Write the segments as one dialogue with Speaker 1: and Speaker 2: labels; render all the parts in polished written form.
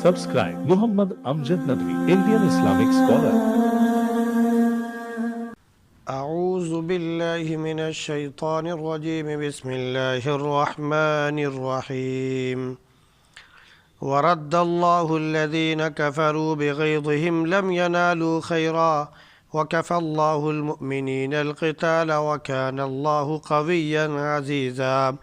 Speaker 1: Subscribe Muhammad Amjad Nadwi, Indian Islamic scholar.
Speaker 2: أعوذ بالله من الشيطان الرجيم بسم الله الرحمن الرحيم ورد الله الذين كفروا بغيظهم لم ينالوا خيرا وكفى الله المؤمنين القتال وكان الله قويا عزيزا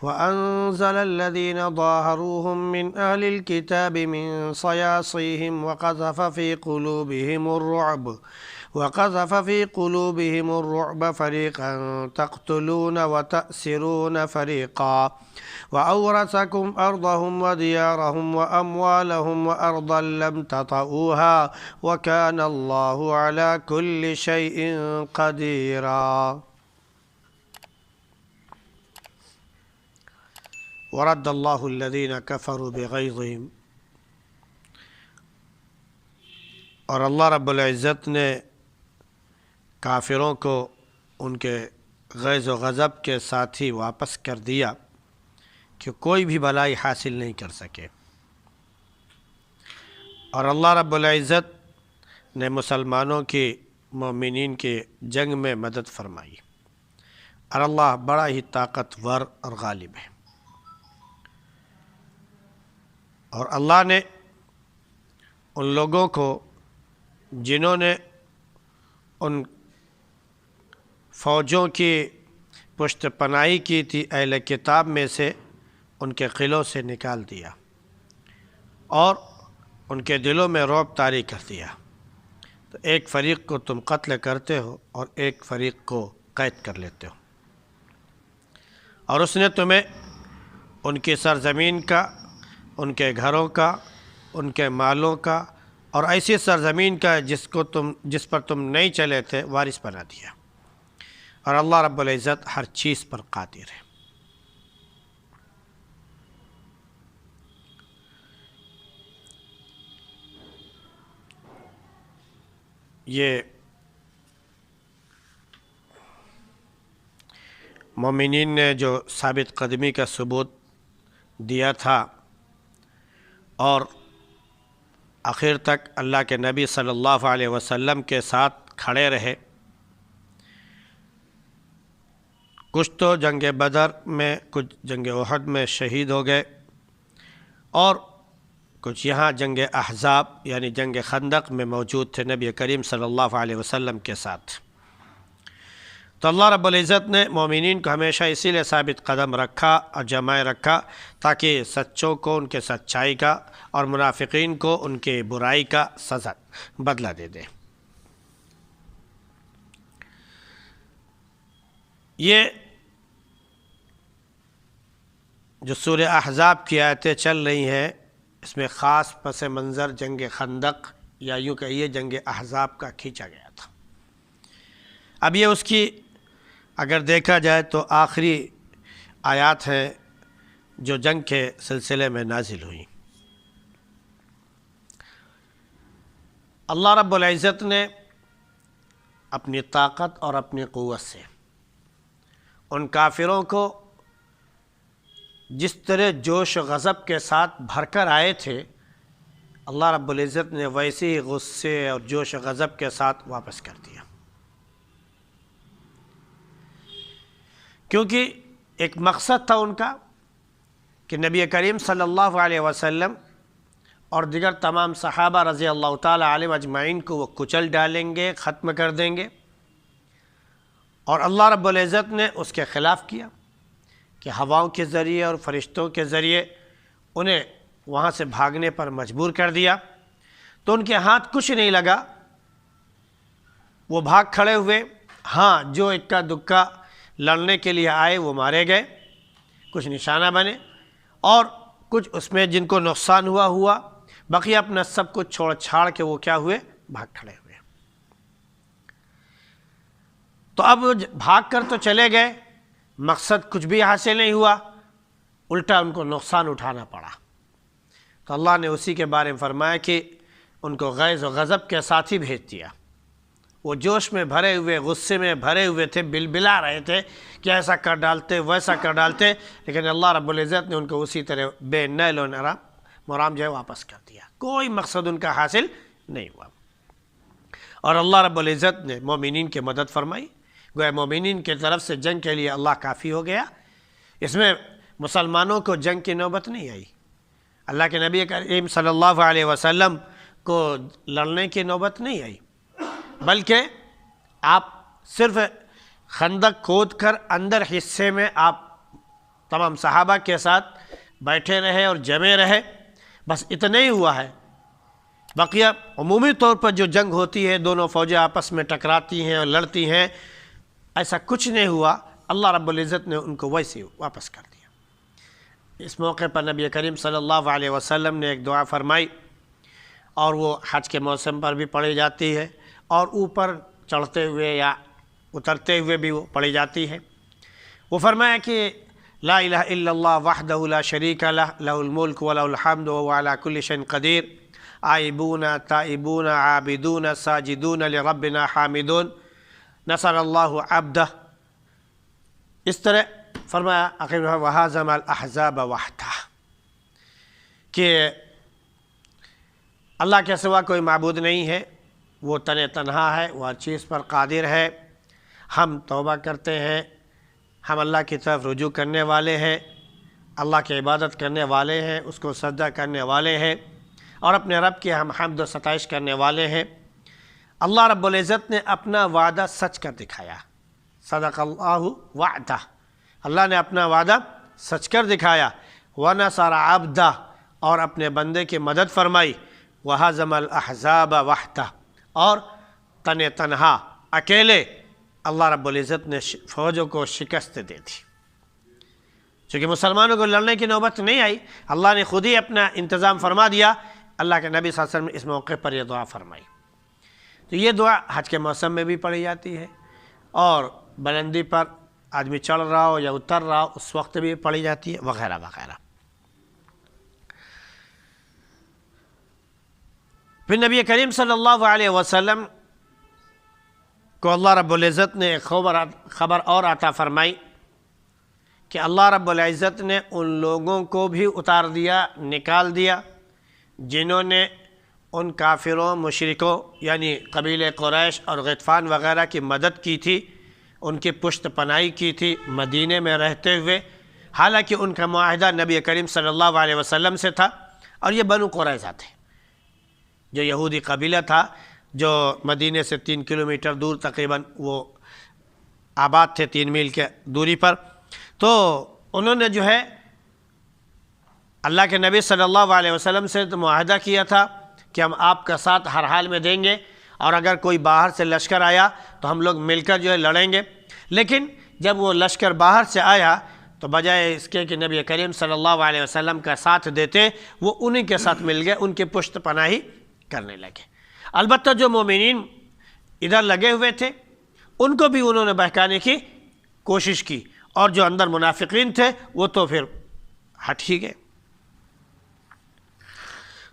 Speaker 2: وأنزل الذين ظاهروهم من أهل الكتاب من صياصيهم وقذف في قلوبهم الرعب فريقا تقتلون وتأسرون فريقا وأورثكم أرضهم وديارهم وأموالهم وأرضا لم تطئوها وكان الله على كل شيء قديرا. ورد اللہ الذین کفروا بغیظہم، اور اللہ رب العزت نے کافروں کو ان کے غیظ و غضب کے ساتھ ہی واپس کر دیا کہ کوئی بھی بھلائی حاصل نہیں کر سکے، اور اللہ رب العزت نے مسلمانوں کی مومنین کی جنگ میں مدد فرمائی، اور اللہ بڑا ہی طاقتور اور غالب ہے. اور اللہ نے ان لوگوں کو جنہوں نے ان فوجوں کی پشت پناہی کی تھی اہل کتاب میں سے، ان کے قلعوں سے نکال دیا اور ان کے دلوں میں رعب طاری کر دیا. تو ایک فریق کو تم قتل کرتے ہو اور ایک فریق کو قید کر لیتے ہو، اور اس نے تمہیں ان کی سرزمین کا، ان کے گھروں کا، ان کے مالوں کا اور ایسی سرزمین کا جس پر تم نہیں چلے تھے وارث بنا دیا، اور اللہ رب العزت ہر چیز پر قادر ہے. یہ مومنین نے جو ثابت قدمی کا ثبوت دیا تھا اور آخر تک اللہ کے نبی صلی اللہ علیہ وسلم کے ساتھ کھڑے رہے. کچھ تو جنگ بدر میں، کچھ جنگ احد میں شہید ہو گئے، اور کچھ یہاں جنگ احزاب یعنی جنگ خندق میں موجود تھے نبی کریم صلی اللہ علیہ وسلم کے ساتھ. تو اللہ رب العزت نے مومنین کو ہمیشہ اسی لیے ثابت قدم رکھا اور جمائے رکھا تاکہ سچوں کو ان کے سچائی کا اور منافقین کو ان کے برائی کا سزا بدلہ دے دے. یہ جو سورہ احزاب کی آیتیں چل رہی ہیں، اس میں خاص پس منظر جنگ خندق یا یوں کہیے جنگ احزاب کا کھینچا گیا تھا. اب یہ اس کی اگر دیکھا جائے تو آخری آیات ہیں جو جنگ کے سلسلے میں نازل ہوئیں. اللہ رب العزت نے اپنی طاقت اور اپنی قوت سے ان کافروں کو جس طرح جوش و غضب کے ساتھ بھر کر آئے تھے، اللہ رب العزت نے ویسے ہی غصے اور جوش و غضب کے ساتھ واپس کر دیا. کیونکہ ایک مقصد تھا ان کا کہ نبی کریم صلی اللہ علیہ وسلم اور دیگر تمام صحابہ رضی اللہ تعالی علیہم اجمعین کو وہ کچل ڈالیں گے، ختم کر دیں گے، اور اللہ رب العزت نے اس کے خلاف کیا کہ ہواؤں کے ذریعے اور فرشتوں کے ذریعے انہیں وہاں سے بھاگنے پر مجبور کر دیا. تو ان کے ہاتھ کچھ نہیں لگا، وہ بھاگ کھڑے ہوئے. ہاں، جو اکا دکا لڑنے کے لیے آئے وہ مارے گئے، کچھ نشانہ بنے، اور کچھ اس میں جن کو نقصان ہوا، باقی اپنا سب کچھ چھوڑ چھاڑ کے وہ کیا ہوئے، بھاگ کھڑے ہوئے. تو اب بھاگ کر تو چلے گئے، مقصد کچھ بھی حاصل نہیں ہوا، الٹا ان کو نقصان اٹھانا پڑا. تو اللہ نے اسی کے بارے میں فرمایا کہ ان کو غیظ و غضب کے ساتھ ہی بھیج دیا. وہ جوش میں بھرے ہوئے، غصے میں بھرے ہوئے تھے، بلبلا رہے تھے کہ ایسا کر ڈالتے، ویسا کر ڈالتے، لیکن اللہ رب العزت نے ان کو اسی طرح بے نیل و نرام محرام جو ہے واپس کر دیا، کوئی مقصد ان کا حاصل نہیں ہوا۔ اور اللہ رب العزت نے مومنین کی مدد فرمائی، گویا مومنین کی طرف سے جنگ کے لیے اللہ کافی ہو گیا، اس میں مسلمانوں کو جنگ کی نوبت نہیں آئی، اللہ کے نبی کریم صلی اللہ علیہ وسلم کو لڑنے کی نوبت نہیں آئی، بلکہ آپ صرف خندق کھود کر اندر حصے میں آپ تمام صحابہ کے ساتھ بیٹھے رہے اور جمے رہے، بس اتنا ہی ہوا ہے۔ بقیہ عمومی طور پر جو جنگ ہوتی ہے، دونوں فوجیں آپس میں ٹکراتی ہیں اور لڑتی ہیں، ایسا کچھ نہیں ہوا، اللہ رب العزت نے ان کو ویسے واپس کر دیا۔ اس موقع پر نبی کریم صلی اللہ علیہ وسلم نے ایک دعا فرمائی، اور وہ حج کے موسم پر بھی پڑھی جاتی ہے اور اوپر چڑھتے ہوئے یا اترتے ہوئے بھی وہ پڑھی جاتی ہے۔ وہ فرمایا کہ لا الہ الا اللہ وحدہ لا شریک لہ، لہ الملک ولہ الحمد وہو علی کل شیء قدیر، آئبون تائبون عابدون ساجدون لربنا حامدون، نصر اللہ عبدہ۔ اس طرح فرمایا آخر میں وہزم الاحزاب وحدہ، کہ اللہ کے سوا کوئی معبود نہیں ہے، وہ تنہا ہے، وہ ہر چیز پر قادر ہے، ہم توبہ کرتے ہیں، ہم اللہ کی طرف رجوع کرنے والے ہیں، اللہ کی عبادت کرنے والے ہیں، اس کو سجدہ کرنے والے ہیں، اور اپنے رب کی ہم حمد و ستائش کرنے والے ہیں۔ اللہ رب العزت نے اپنا وعدہ سچ کر دکھایا، صدق اللہ وعدہ، اللہ نے اپنا وعدہ سچ کر دکھایا، وَنَصَرَ عَبْدَهُ، اور اپنے بندے کی مدد فرمائی، وَهَزَمَ الْأَحْزَابَ وَحْدَهُ، اور تنہا اکیلے اللہ رب العزت نے فوجوں کو شکست دے دی۔ چونکہ مسلمانوں کو لڑنے کی نوبت نہیں آئی، اللہ نے خود ہی اپنا انتظام فرما دیا۔ اللہ کے نبی صلی اللہ علیہ وسلم نے اس موقع پر یہ دعا فرمائی۔ تو یہ دعا حج کے موسم میں بھی پڑھی جاتی ہے، اور بلندی پر آدمی چڑھ رہا ہو یا اتر رہا ہو اس وقت بھی پڑھی جاتی ہے، وغیرہ وغیرہ۔ پھر نبی کریم صلی اللہ علیہ وسلم کو اللہ رب العزت نے ایک خبر اور عطا فرمائی کہ اللہ رب العزت نے ان لوگوں کو بھی اتار دیا، نکال دیا، جنہوں نے ان کافروں مشرکوں یعنی قبیلہ قریش اور غطفان وغیرہ کی مدد کی تھی، ان کی پشت پناہی کی تھی مدینے میں رہتے ہوئے، حالانکہ ان کا معاہدہ نبی کریم صلی اللہ علیہ وسلم سے تھا، اور یہ بنو قریظہ تھے، جو یہودی قبیلہ تھا، جو مدینے سے 3 کلومیٹر دور تقریباً وہ آباد تھے، 3 میل کے دوری پر۔ تو انہوں نے جو ہے اللہ کے نبی صلی اللہ علیہ وسلم سے تو معاہدہ کیا تھا کہ ہم آپ کا ساتھ ہر حال میں دیں گے، اور اگر کوئی باہر سے لشکر آیا تو ہم لوگ مل کر جو ہے لڑیں گے۔ لیکن جب وہ لشکر باہر سے آیا تو بجائے اس کے کہ نبی کریم صلی اللہ علیہ وسلم کا ساتھ دیتے، وہ انہی کے ساتھ مل گئے، ان کی پشت پناہی کرنے لگے۔ البتہ جو مومنین ادھر لگے ہوئے تھے ان کو بھی انہوں نے بہکانے کی کوشش کی، اور جو اندر منافقین تھے وہ تو پھر ہٹ ہی گئے۔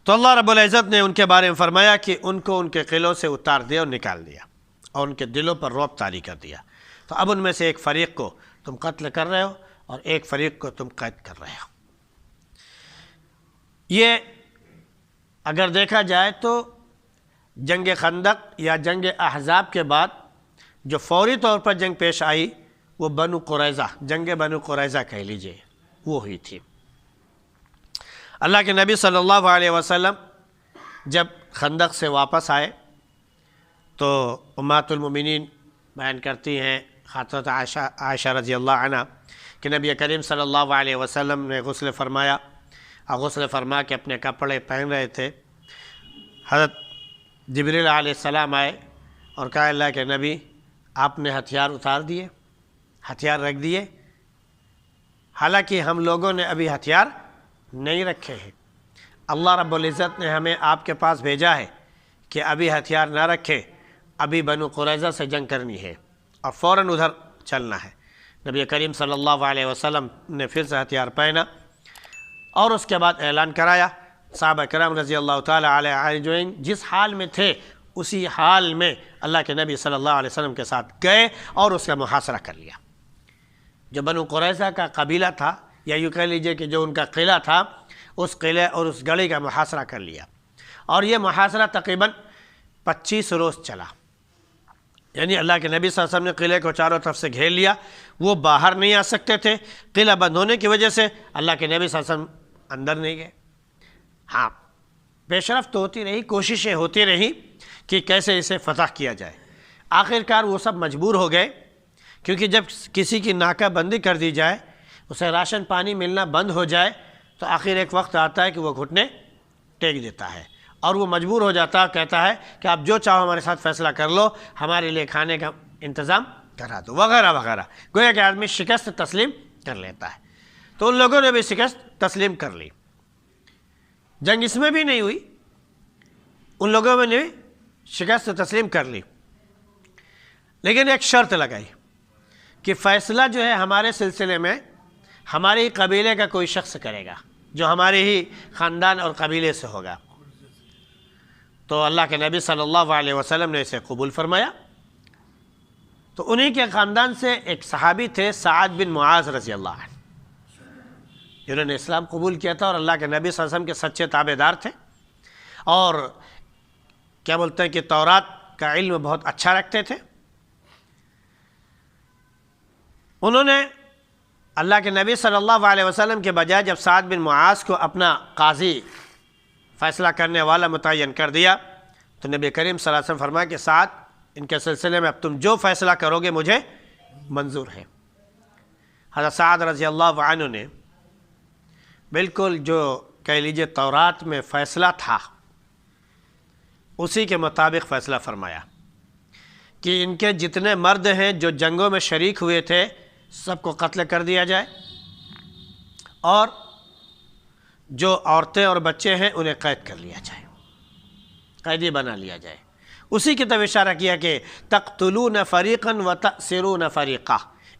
Speaker 2: تو اللہ رب العزت نے ان کے بارے میں فرمایا کہ ان کو ان کے قلعوں سے اتار دیا اور نکال دیا، اور ان کے دلوں پر رعب طاری کر دیا۔ تو اب ان میں سے ایک فریق کو تم قتل کر رہے ہو اور ایک فریق کو تم قید کر رہے ہو۔ یہ اگر دیکھا جائے تو جنگ خندق یا جنگ احزاب کے بعد جو فوری طور پر جنگ پیش آئی وہ بنو قریظہ، جنگ بنو قریظہ کہہ لیجئے، وہ ہوئی تھی۔ اللہ کے نبی صلی اللہ علیہ وسلم جب خندق سے واپس آئے تو امہات المومنین بیان کرتی ہیں، خاتون عائشہ رضی اللہ عنہ، کہ نبی کریم صلی اللہ علیہ وسلم نے غسل فرمایا، اور غسل فرما کے اپنے کپڑے پہن رہے تھے، حضرت جبریل علیہ السلام آئے اور کہا اللہ کے نبی آپ نے ہتھیار اتار دیے، ہتھیار رکھ دیے، حالانکہ ہم لوگوں نے ابھی ہتھیار نہیں رکھے ہیں، اللہ رب العزت نے ہمیں آپ کے پاس بھیجا ہے کہ ابھی ہتھیار نہ رکھے، ابھی بنو قریظہ سے جنگ کرنی ہے اور فوراً ادھر چلنا ہے۔ نبی کریم صلی اللہ علیہ وسلم نے پھر سے ہتھیار پہنا اور اس کے بعد اعلان کرایا۔ صحابہ کرام رضی اللہ تعالیٰ علیہ اجمعین جس حال میں تھے اسی حال میں اللہ کے نبی صلی اللہ علیہ وسلم کے ساتھ گئے اور اس کا محاصرہ کر لیا۔ جو بنو قریظہ کا قبیلہ تھا، یا یوں کہہ لیجئے کہ جو ان کا قلعہ تھا، اس قلعے اور اس گڑھی کا محاصرہ کر لیا، اور یہ محاصرہ تقریباً 25 روز چلا۔ یعنی اللہ کے نبی صلی اللہ علیہ وسلم نے قلعے کو چاروں طرف سے گھیر لیا، وہ باہر نہیں آ سکتے تھے، قلعہ بند ہونے کی وجہ سے اللہ کے نبی صلی اللہ علیہ وسلم اندر نہیں گئے۔ ہاں، پیش رفت ہوتی رہی، کوششیں ہوتی رہی کہ کیسے اسے فتح کیا جائے۔ آخر کار وہ سب مجبور ہو گئے، کیونکہ جب کسی کی ناکہ بندی کر دی جائے، اسے راشن پانی ملنا بند ہو جائے، تو آخر ایک وقت آتا ہے کہ وہ گھٹنے ٹیک دیتا ہے، اور وہ مجبور ہو جاتا ہے، کہتا ہے کہ آپ جو چاہو ہمارے ساتھ فیصلہ کر لو، ہمارے لیے کھانے کا انتظام کرا دو، وغیرہ وغیرہ۔ گویا کہ آدمی شکست تسلیم کر لیتا ہے۔ تو ان لوگوں نے بھی شکست تسلیم کر لی، جنگ اس میں بھی نہیں ہوئی، ان لوگوں نے بھی شکست تسلیم کر لی، لیکن ایک شرط لگائی کہ فیصلہ جو ہے ہمارے سلسلے میں ہمارے ہی قبیلے کا کوئی شخص کرے گا، جو ہمارے ہی خاندان اور قبیلے سے ہوگا۔ تو اللہ کے نبی صلی اللہ علیہ وسلم نے اسے قبول فرمایا۔ تو انہی کے خاندان سے ایک صحابی تھے سعد بن معاذ رضی اللہ عنہ، جنہوں نے اسلام قبول کیا تھا اور اللہ کے نبی صلی اللہ علیہ وسلم کے سچے تابع دار تھے، اور کیا بولتے ہیں کہ تورات کا علم بہت اچھا رکھتے تھے۔ انہوں نے اللہ کے نبی صلی اللہ علیہ وسلم کے بجائے جب سعد بن معاذ کو اپنا قاضی، فیصلہ کرنے والا متعین کر دیا، تو نبی کریم صلی اللہ علیہ وسلم فرمایا کہ سعد، ان کے سلسلے میں اب تم جو فیصلہ کرو گے مجھے منظور ہے۔ حضرت سعد رضی اللہ عنہ نے بالکل جو کہہ لیجیے تورات میں فیصلہ تھا اسی کے مطابق فیصلہ فرمایا کہ ان کے جتنے مرد ہیں جو جنگوں میں شریک ہوئے تھے سب کو قتل کر دیا جائے، اور جو عورتیں اور بچے ہیں انہیں قید کر لیا جائے، قیدی بنا لیا جائے۔ اسی کی طرف اشارہ کیا کہ تقتلون فریقا وتأسرون فریقا،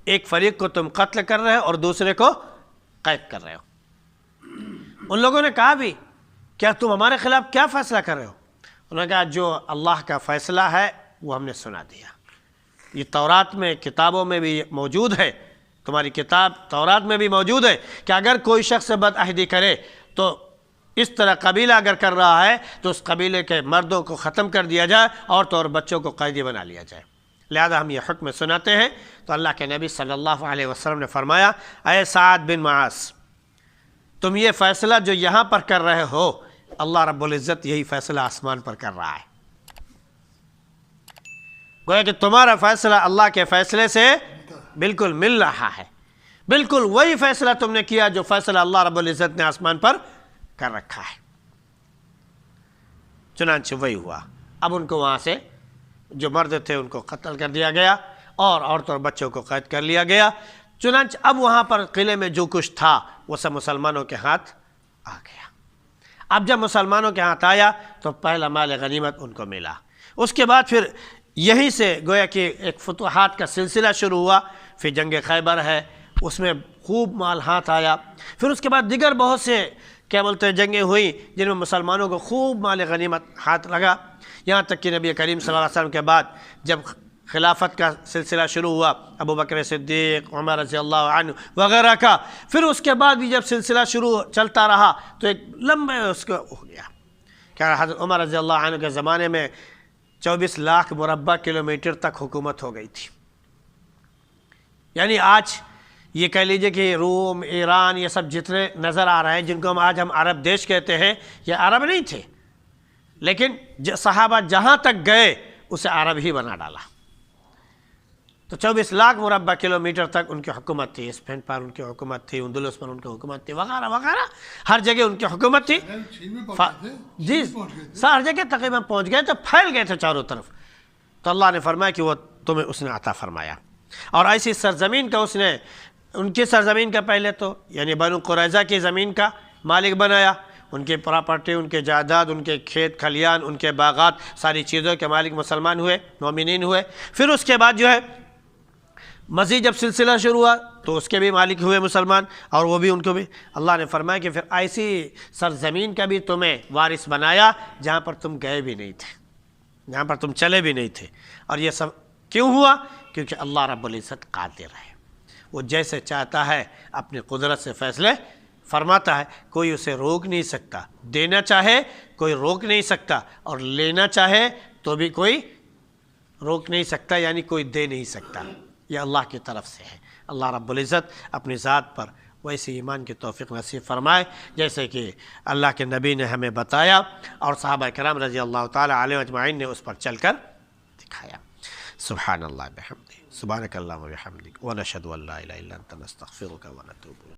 Speaker 2: ایک فریق کو تم قتل کر رہے ہو اور دوسرے کو قید کر رہے ہو۔ ان لوگوں نے کہا بھی کیا تم ہمارے خلاف کیا فیصلہ کر رہے ہو؟ انہوں نے کہا جو اللہ کا فیصلہ ہے وہ ہم نے سنا دیا، یہ تورات میں کتابوں میں بھی موجود ہے، تمہاری کتاب تورات میں بھی موجود ہے کہ اگر کوئی شخص بد عہدی کرے تو اس طرح قبیلہ اگر کر رہا ہے تو اس قبیلے کے مردوں کو ختم کر دیا جائے، عورتوں اور بچوں کو قیدی بنا لیا جائے۔ لہذا ہم یہ حکم سناتے ہیں۔ تو اللہ کے نبی صلی اللہ علیہ وسلم نے فرمایا، اے سعد بن معاذ، تم یہ فیصلہ جو یہاں پر کر رہے ہو، اللہ رب العزت یہی فیصلہ آسمان پر کر رہا ہے۔ گویا کہ تمہارا فیصلہ اللہ کے فیصلے سے بالکل مل رہا ہے، بالکل وہی فیصلہ تم نے کیا جو فیصلہ اللہ رب العزت نے آسمان پر کر رکھا ہے۔ چنانچہ وہی ہوا۔ اب ان کو وہاں سے جو مرد تھے ان کو قتل کر دیا گیا اور عورتوں اور بچوں کو قید کر لیا گیا۔ چنانچہ اب وہاں پر قلعے میں جو کچھ تھا وہ سب مسلمانوں کے ہاتھ آ گیا۔ اب جب مسلمانوں کے ہاتھ آیا تو پہلا مال غنیمت ان کو ملا۔ اس کے بعد پھر یہیں سے گویا کہ ایک فتوحات کا سلسلہ شروع ہوا۔ پھر جنگ خیبر ہے، اس میں خوب مال ہاتھ آیا۔ پھر اس کے بعد دیگر بہت سے کیا بولتے ہیں جنگیں ہوئیں جن میں مسلمانوں کو خوب مال غنیمت ہاتھ لگا، یہاں تک کہ نبی کریم صلی اللہ علیہ وسلم کے بعد جب خلافت کا سلسلہ شروع ہوا، ابو بکر صدیق، عمر رضی اللہ عنہ وغیرہ کا، پھر اس کے بعد بھی جب سلسلہ شروع چلتا رہا تو ایک لمبے اس کو ہو گیا کہ حضرت عمر رضی اللہ عنہ کے زمانے میں 24 لاکھ مربع کلومیٹر تک حکومت ہو گئی تھی۔ یعنی آج یہ کہہ لیجئے کہ روم، ایران، یہ سب جتنے نظر آ رہے ہیں جن کو ہم عرب دیش کہتے ہیں، یہ عرب نہیں تھے، لیکن صحابہ جہاں تک گئے اسے عرب ہی بنا ڈالا۔ تو 24 لاکھ مربع کلومیٹر تک ان کی حکومت تھی، اسپین پر ان کی حکومت تھی، اندلس پر ان کی حکومت تھی، وغیرہ وغیرہ، ہر جگہ ان کی حکومت تھی۔ جی ہر جگہ تقریباً پہنچ گئے، تو پھیل گئے تھے چاروں طرف۔ تو اللہ نے فرمایا کہ وہ تمہیں اس نے عطا فرمایا، اور ایسی سرزمین کا اس نے ان کی سرزمین کا پہلے تو یعنی بنو قریظہ کی زمین کا مالک بنایا، ان کی پراپرٹی، ان کے جائیداد، ان کے کھیت کھلیان، ان کے باغات، ساری چیزوں کے مالک مسلمان ہوئے، مومنین ہوئے۔ پھر اس کے بعد جو ہے مزید جب سلسلہ شروع ہوا تو اس کے بھی مالک ہوئے مسلمان، اور وہ بھی ان کو بھی اللہ نے فرمایا کہ پھر ایسی سرزمین کا بھی تمہیں وارث بنایا جہاں پر تم گئے بھی نہیں تھے، جہاں پر تم چلے بھی نہیں تھے۔ اور یہ سب کیوں ہوا؟ کیونکہ اللہ رب العزت قادر ہے، وہ جیسے چاہتا ہے اپنی قدرت سے فیصلے فرماتا ہے کوئی اسے روک نہیں سکتا، دینا چاہے کوئی روک نہیں سکتا، اور لینا چاہے تو بھی کوئی روک نہیں سکتا، یعنی کوئی دے نہیں سکتا. یہ اللہ کی طرف سے ہے. اللہ رب العزت اپنی ذات پر ویسے ایمان کی توفیق نصیب فرمائے جیسے کہ اللہ کے نبی نے ہمیں بتایا اور صحابہ کرام رضی اللہ تعالی علیہ اجمعین نے اس پر چل کر دکھایا. سبحان اللہ بحمدہ، سبحانک اللہم و بحمدک، ونشہد ان لا الہ الا انت نستغفرک ونتوب الیک.